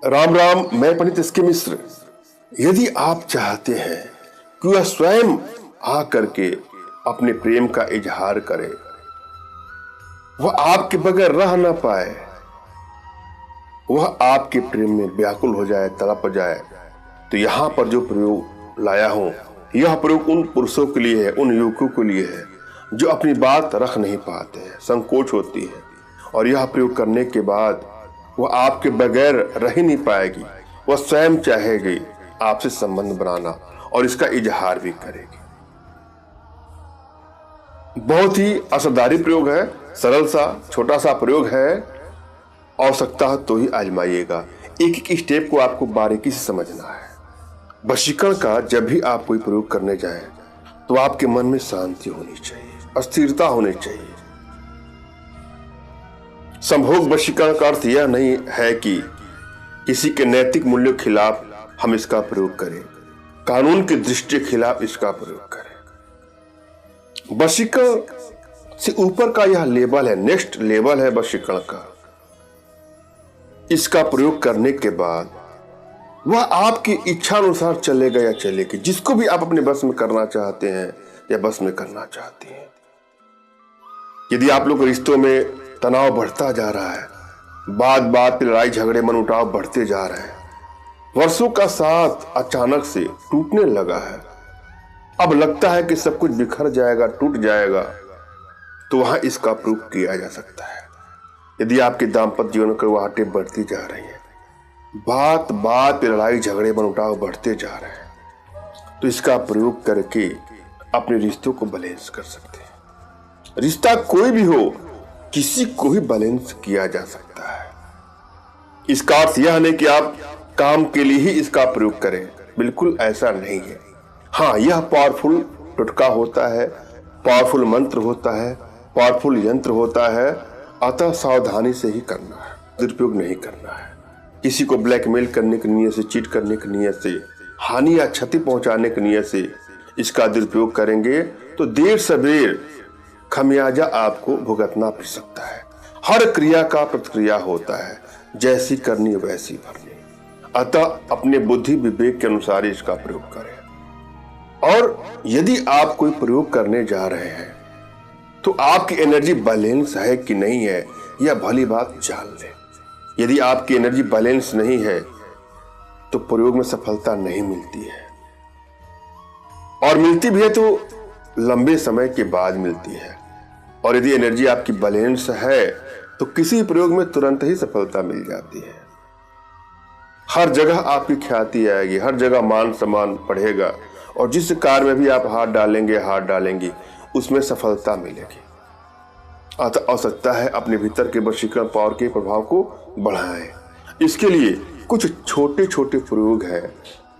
राम राम। मैं पंडित एस के मिश्र। यदि आप चाहते हैं कि वह स्वयं आ करके अपने प्रेम का इजहार करे, वह आपके बगैर रह ना पाए, वह आपके प्रेम में व्याकुल हो जाए, तड़प जाए, तो यहां पर जो प्रयोग लाया हूं, यह प्रयोग उन पुरुषों के लिए है, उन युवकों के लिए है जो अपनी बात रख नहीं पाते हैं, संकोच होती है, और यह प्रयोग करने के बाद वह आपके बगैर रह ही नहीं पाएगी। वह स्वयं चाहेगी आपसे संबंध बनाना और इसका इजहार भी करेगी। बहुत ही असरदारी प्रयोग है, सरल सा छोटा सा प्रयोग है। आवश्यकता हो तो ही आजमाइएगा। एक एक स्टेप को आपको बारीकी से समझना है। वशीकरण का जब भी आप कोई प्रयोग करने जाएं तो आपके मन में शांति होनी चाहिए, स्थिरता होनी चाहिए। संभोग वशीकरण का अर्थ यह नहीं है कि किसी के नैतिक मूल्यों के खिलाफ हम इसका प्रयोग करें, कानून की दृष्टि के खिलाफ इसका प्रयोग करें। वशीकरण से ऊपर का यह लेवल है, नेक्स्ट लेवल है वशीकरण का। इसका प्रयोग करने के बाद वह आपकी इच्छा अनुसार चलेगा या चलेगी, जिसको भी आप अपने बस में करना चाहते हैं या बस में करना चाहती हैं। यदि आप लोग रिश्तों में तनाव बढ़ता जा रहा है, बात बात पे लड़ाई झगड़े मनमुटाव बढ़ते जा रहे हैं, वर्षों का साथ अचानक से टूटने लगा है, अब लगता है कि सब कुछ बिखर जाएगा, टूट जाएगा, तो वहां इसका प्रयोग किया जा सकता है। यदि आपके दाम्पत्य जीवन कड़वाहटें बढ़ती जा रही हैं, बात बात पे लड़ाई झगड़े मनमुटाव बढ़ते जा रहे हैं, तो इसका प्रयोग करके अपने रिश्तों को बैलेंस कर सकते हैं। रिश्ता कोई भी हो, किसी को भी बैलेंस किया जा सकता है। इसका अर्थ यह नहीं कि आप काम के लिए ही इसका प्रयोग करें, बिल्कुल ऐसा नहीं है। हाँ, यह पावरफुल टुटका होता है, पावरफुल मंत्र होता है, पावरफुल यंत्र होता है, अतः सावधानी से ही करना है, दुरुपयोग नहीं करना है। किसी को ब्लैकमेल करने की नीयत से, चीट करने की नीयत से, हानि या क्षति पहुंचाने की नीयत से इसका दुरुपयोग करेंगे तो देर सवेर खमियाजा आपको भुगतना पड़ सकता है। हर क्रिया का प्रतिक्रिया होता है, जैसी करनी वैसी भरनी। अतः अपने बुद्धि विवेक के अनुसार इसका प्रयोग करें। और यदि आप कोई प्रयोग करने जा रहे हैं तो आपकी एनर्जी बैलेंस है कि नहीं है, यह भली बात जान लें। यदि आपकी एनर्जी बैलेंस नहीं है तो प्रयोग में सफलता नहीं मिलती है, और मिलती भी है तो लंबे समय के बाद मिलती है। और यदि एनर्जी आपकी बैलेंस है तो किसी प्रयोग में तुरंत ही सफलता मिल जाती है। हर जगह आपकी ख्याति आएगी, हर जगह मान सम्मान बढ़ेगा, और जिस कार्य में भी आप हाथ डालेंगी, उसमें सफलता मिलेगी। अतः आवश्यकता है अपने भीतर के वशीकरण पावर के प्रभाव को बढ़ाएं। इसके लिए कुछ छोटे छोटे प्रयोग हैं,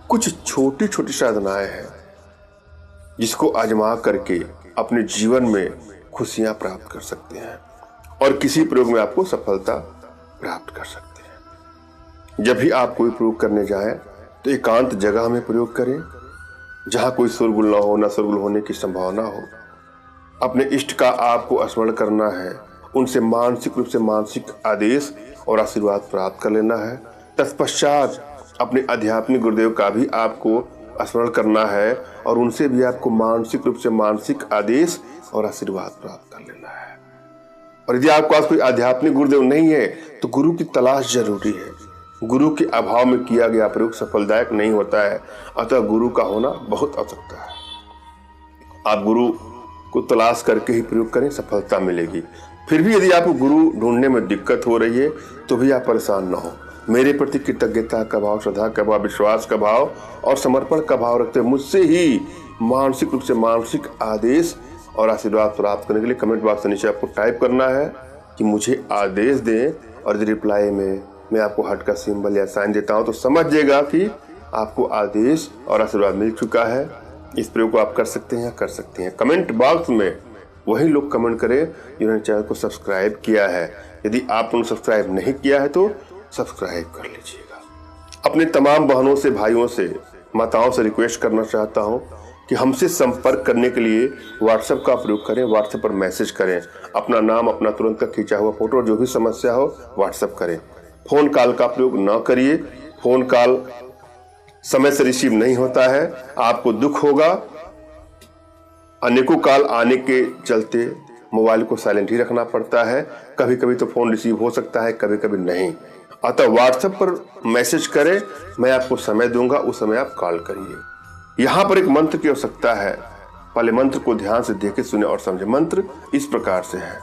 कुछ छोटी छोटी साधनाएं हैं, जिसको आजमा करके अपने जीवन में खुशियां प्राप्त कर सकते हैं और किसी प्रयोग में आपको सफलता प्राप्त कर सकते हैं। जब भी आप कोई प्रयोग करने जाएं तो एकांत जगह में प्रयोग करें, जहां कोई शोरगुल ना हो, ना शोरगुल होने की संभावना हो। अपने इष्ट का आपको स्मरण करना है, उनसे मानसिक रूप से मानसिक आदेश और आशीर्वाद प्राप्त कर लेना है। तत्पश्चात अपने आध्यात्मिक गुरुदेव का भी आपको स्मरण करना है और उनसे भी आपको मानसिक रूप से मानसिक आदेश और आशीर्वाद प्राप्त कर लेना है। और यदि आपके पास कोई आध्यात्मिक गुरुदेव नहीं है तो गुरु की तलाश जरूरी है। गुरु के अभाव में किया गया प्रयोग सफलदायक नहीं होता है, अतः गुरु का होना बहुत आवश्यकता है। आप गुरु को तलाश करके ही प्रयोग करें, सफलता मिलेगी। फिर भी यदि आपको गुरु ढूंढने में दिक्कत हो रही है तो भी आप परेशान ना हो। मेरे प्रति कृतज्ञता का भाव, श्रद्धा का भाव, विश्वास का भाव और समर्पण का भाव रखते हुए मुझसे ही मानसिक रूप से मानसिक आदेश और आशीर्वाद प्राप्त करने के लिए कमेंट बॉक्स के नीचे आपको टाइप करना है कि मुझे आदेश दें, और यदि रिप्लाई में मैं आपको हार्ट का सिंबल या साइन देता हूं तो समझिएगा कि आपको आदेश और आशीर्वाद मिल चुका है। इस प्रयोग को आप कर सकते हैं या कर सकती हैं। कमेंट बॉक्स में वही लोग कमेंट करें जिन्होंने चैनल को सब्सक्राइब किया है। यदि आपने सब्सक्राइब नहीं किया है तो सब्सक्राइब कर लीजिएगा। अपने तमाम बहनों से, भाइयों से, माताओं से रिक्वेस्ट करना चाहता हूं कि हमसे संपर्क करने के लिए व्हाट्सएप का प्रयोग करें, व्हाट्सएप पर मैसेज करें, अपना नाम, अपना तुरंत का खींचा हुआ फोटो, जो भी समस्या हो व्हाट्सएप करें। फोन कॉल का प्रयोग न करिए, फोन कॉल समय से रिसीव नहीं होता है, आपको दुख होगा। अनेकों कॉल आने के चलते मोबाइल को साइलेंट ही रखना पड़ता है, कभी कभी तो फोन रिसीव हो सकता है, कभी कभी नहीं। अतः व्हाट्सएप पर मैसेज करें, मैं आपको समय दूंगा, उस समय आप कॉल करिए। यहां पर एक मंत्र की आवश्यकता है, पहले मंत्र को ध्यान से देखे, सुने और समझे। मंत्र इस प्रकार से है,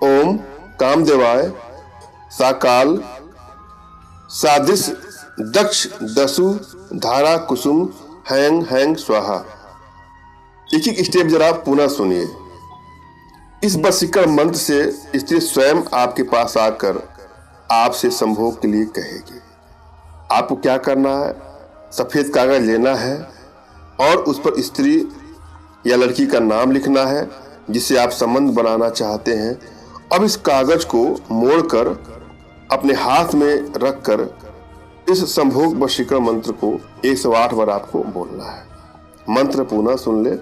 ओम कामदेवाय साकाल सादिश दक्ष दसु धारा कुसुम हैंग हैंग स्वाहा। एक एक स्टेप जरा पुनः सुनिए। इस वशीकरण मंत्र से स्त्री स्वयं आपके पास आकर आपसे संभोग के लिए कहेगी। आपको क्या करना है, सफेद कागज लेना है और उस पर स्त्री या लड़की का नाम लिखना है जिसे आप संबंध बनाना चाहते हैं। अब इस कागज को मोड़कर अपने हाथ में रखकर इस संभोग वशीकरण मंत्र को 108 बार आपको बोलना है। मंत्र पुनः सुन ले,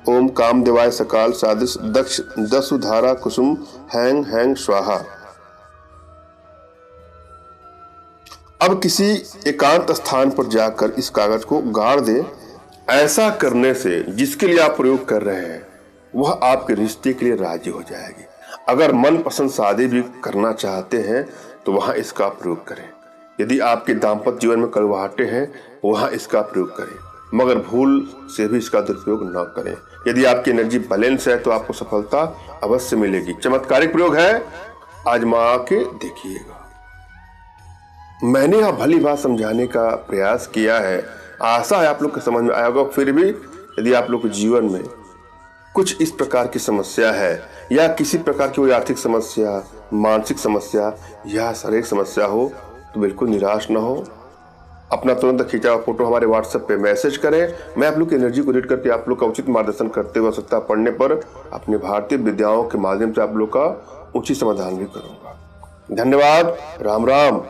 ओम कामदेवाय सकाल सादिश दक्ष दसु धारा कुसुम हैंग हैंग स्वाहा। अब किसी एकांत स्थान पर जाकर इस कागज को गाड़ दे। ऐसा करने से जिसके लिए आप प्रयोग कर रहे हैं वह आपके रिश्ते के लिए राजी हो जाएगी। अगर मनपसंद शादी भी करना चाहते हैं तो वहां इसका प्रयोग करें। यदि आपके दाम्पत्य जीवन में कड़वाहटें हैं वहां इसका प्रयोग करें, मगर भूल से भी इसका दुरुपयोग न करें। यदि आपकी एनर्जी बैलेंस है तो आपको सफलता अवश्य मिलेगी। चमत्कारिक प्रयोग है, आजमा के देखिएगा। मैंने यह भली बात समझाने का प्रयास किया है, आशा है आप लोग को समझ में आया होगा। फिर भी यदि आप लोग के जीवन में कुछ इस प्रकार की समस्या है या किसी प्रकार की कोई आर्थिक समस्या, मानसिक समस्या या शारीरिक समस्या हो तो बिल्कुल निराश ना हो। अपना तुरंत खींचा हुआ फोटो हमारे व्हाट्सएप पे मैसेज करें। मैं आप लोग की एनर्जी को रीड करके आप लोग का उचित मार्गदर्शन करते हुए आवश्यकता पड़ने पर अपने भारतीय विद्याओं के माध्यम से आप लोग का उचित समाधान भी करूंगा। धन्यवाद। राम राम।